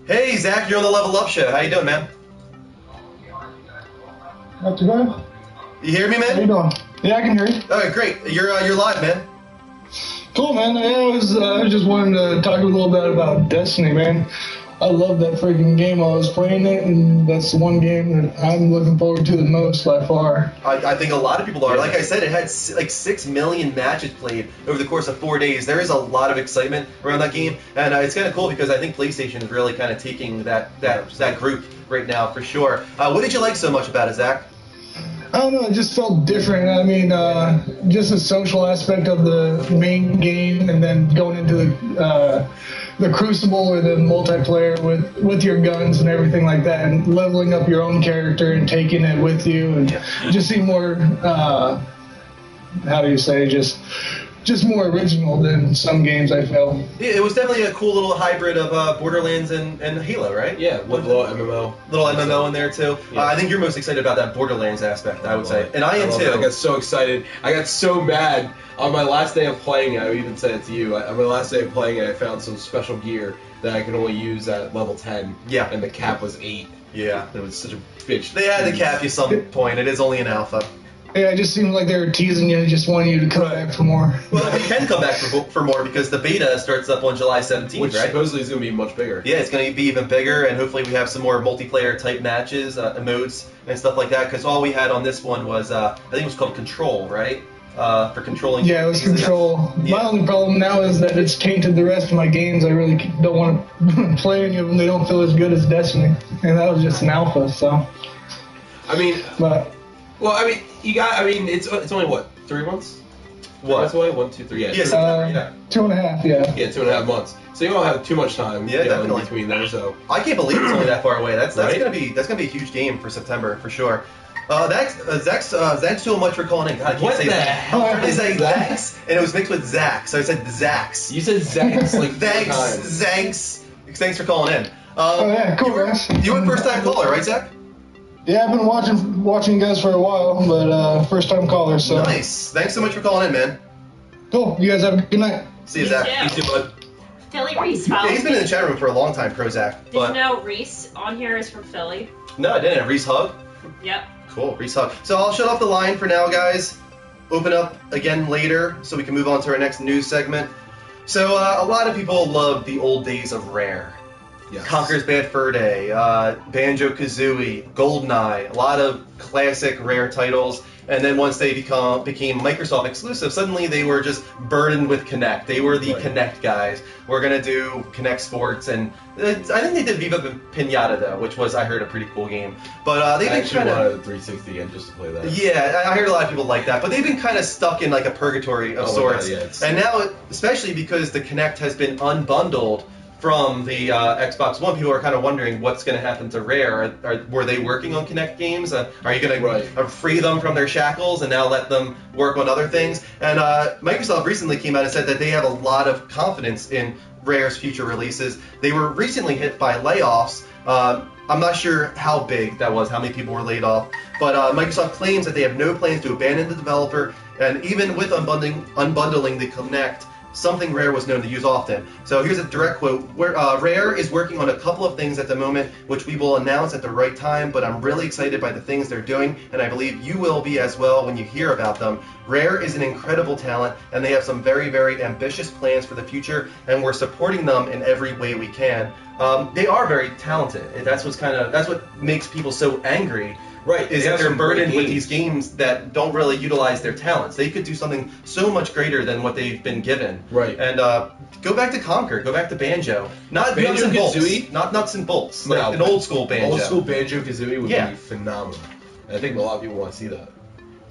Hey, Zach, you're on the Level Up Show. How you doing, man? Not too bad. You hear me, man? How you doing? Yeah, I can hear you. All right, great. You're live, man. Cool, man. Yeah, I was just wanting to talk a little bit about Destiny, man. I love that freaking game. I was playing it, and that's the one game that I'm looking forward to the most by far. I think a lot of people are. Like I said, it had like 6 million matches played over the course of 4 days. There is a lot of excitement around that game, and it's kind of cool because I think PlayStation is really kind of taking that group right now for sure. What did you like so much about it, Zach? I don't know, it just felt different. I mean, just the social aspect of the main game, and then going into the Crucible or the multiplayer with your guns and everything like that, and leveling up your own character and taking it with you, and just seem more, how do you say, just more original than some games I felt. Yeah, it was definitely a cool little hybrid of Borderlands and Halo, right? Yeah, with a little MMO. Little MMO in there too. Yeah. I think you're most excited about that Borderlands aspect, I would say. And I am too. I got so excited. I got so mad. On my last day of playing it, I even said it to you, on my last day of playing it, I found some special gear that I could only use at level 10. Yeah. And the cap was 8. Yeah. It was such a bitch. They had to cap you some point. It is only an alpha. Yeah, it just seemed like they were teasing you, just wanting you to come back for more. Well, you can come back for more because the beta starts up on July 17th, Which right? supposedly is going to be much bigger. Yeah, it's going to be even bigger, and hopefully we have some more multiplayer type matches, modes, and stuff like that. Because all we had on this one was, I think it was called Control, right? For controlling. Yeah, it was Control. Yeah. My only problem now is that it's tainted the rest of my games. I really don't want to play any of them. They don't feel as good as Destiny, and that was just an alpha. So, I mean, but it's only what, 3 months? What? That's why 1, 2, 3. Yeah. Yeah, September, yeah. 2.5. Yeah. Yeah, 2.5 months. So you don't have too much time. Yeah, in definitely. between there. So I can't believe it's only that far away. That's Right? gonna be a huge game for September for sure. Thanks so much for calling in. God, I can't What say the that. hell? I say thanks, and it was mixed with Zack, so I said Zacks. You said Zack's like 4 Thanks, times. thanks for calling in. Oh yeah, cool, guys. You were first time caller, right, Zach? Yeah, I've been watching you guys for a while, but first time caller. So Nice. Thanks so much for calling in, man. cool. You guys have a good night. See you, You Zach. too. You too, bud. Philly Reese Yeah, followed he's been in me. the chat room for a long time, Pro Zach. Did But you know Reese on here is from Philly? no, I didn't. Reese Hug. Yep. Cool, Reese Hug. So I'll shut off the line for now, guys. Open up again later so we can move on to our next news segment. So a lot of people love the old days of Rare. Yes. Conker's Bad Fur Day, Banjo-Kazooie, GoldenEye, a lot of classic Rare titles. And then once they became Microsoft exclusive, suddenly they were just burdened with Kinect. They were the Right. Kinect guys. We're going to do Kinect Sports. And I think they did Viva Pinata, though, which was, I heard, a pretty cool game. But they've I been actually kind wanted of... a 360 again just to play that. Yeah, I heard a lot of people like that. But they've been kind of stuck in like a purgatory of Oh my sorts. God, yeah, it's- And now, especially because the Kinect has been unbundled from the Xbox One, people are kind of wondering what's going to happen to Rare. Were they working on Kinect games? Are you going to free them from their shackles and now let them work on other things? And Microsoft recently came out and said that they have a lot of confidence in Rare's future releases. They were recently hit by layoffs. I'm not sure how big that was, how many people were laid off, but Microsoft claims that they have no plans to abandon the developer, and even with unbundling the Kinect, something Rare was known to use often. So here's a direct quote. Rare is working on a couple of things at the moment, which we will announce at the right time, but I'm really excited by the things they're doing, and I believe you will be as well when you hear about them. Rare is an incredible talent, and they have some very, very ambitious plans for the future, and we're supporting them in every way we can. They are very talented. That's what makes people so angry. Right, Is they that have they're some burdened great with these games that don't really utilize their talents. They could do something so much greater than what they've been given. Right. And go back to Conker, go back to Banjo. Not nuts and bolts. Banjo-Kazooie? Not nuts and bolts. No, Like an old school Banjo. Old school Banjo-Kazooie would Yeah. be phenomenal. And I think a lot of people want to see that.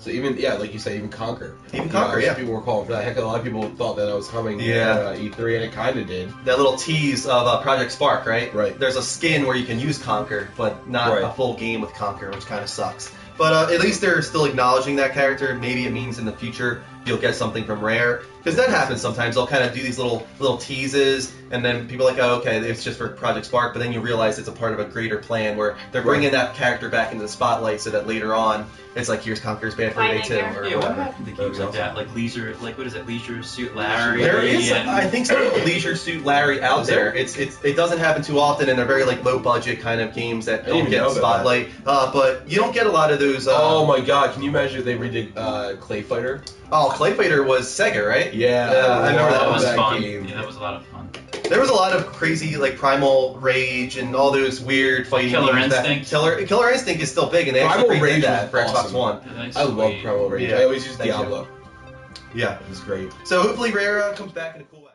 So even, like you say, even Conker. Even Conker, yeah. People were calling for that. Heck, a lot of people thought that was coming Yeah. at E3, and it kind of did. That little tease of Project Spark, right? Right. There's a skin where you can use Conker, but not Right. a full game with Conker, which kind of sucks. But at least they're still acknowledging that character. Maybe it means in the future you'll get something from Rare, because that happens sometimes. They'll kind of do these little teases, and then people are like, oh, okay, it's just for Project Spark, but then you realize it's a part of a greater plan where they're bringing that character back into the spotlight so that later on it's like, here's Conker's Bad Fur Day 2 or Yeah, what whatever. happened to games like that? Like what is it, Leisure Suit Larry? There is, and- I think, some Leisure Suit Larry out there. It doesn't happen too often, and they're very like low budget kind of games that didn't don't even get know the about spotlight. But you don't get a lot of those. Oh my god, can you imagine if they redid Clay Fighter? Oh, Clay Fighter was Sega, right? Yeah, I remember that was that fun. game. Yeah, that was a lot of fun. There was a lot of crazy like Primal Rage and all those weird fighting Killer games. Instinct. Killer Instinct is still big, and they actually Primal redid Rage that for was Xbox awesome. One. I love Primal Rage. Yeah. I always use Thank you. Diablo. Yeah. It was great. So hopefully Rare comes back in a cool way.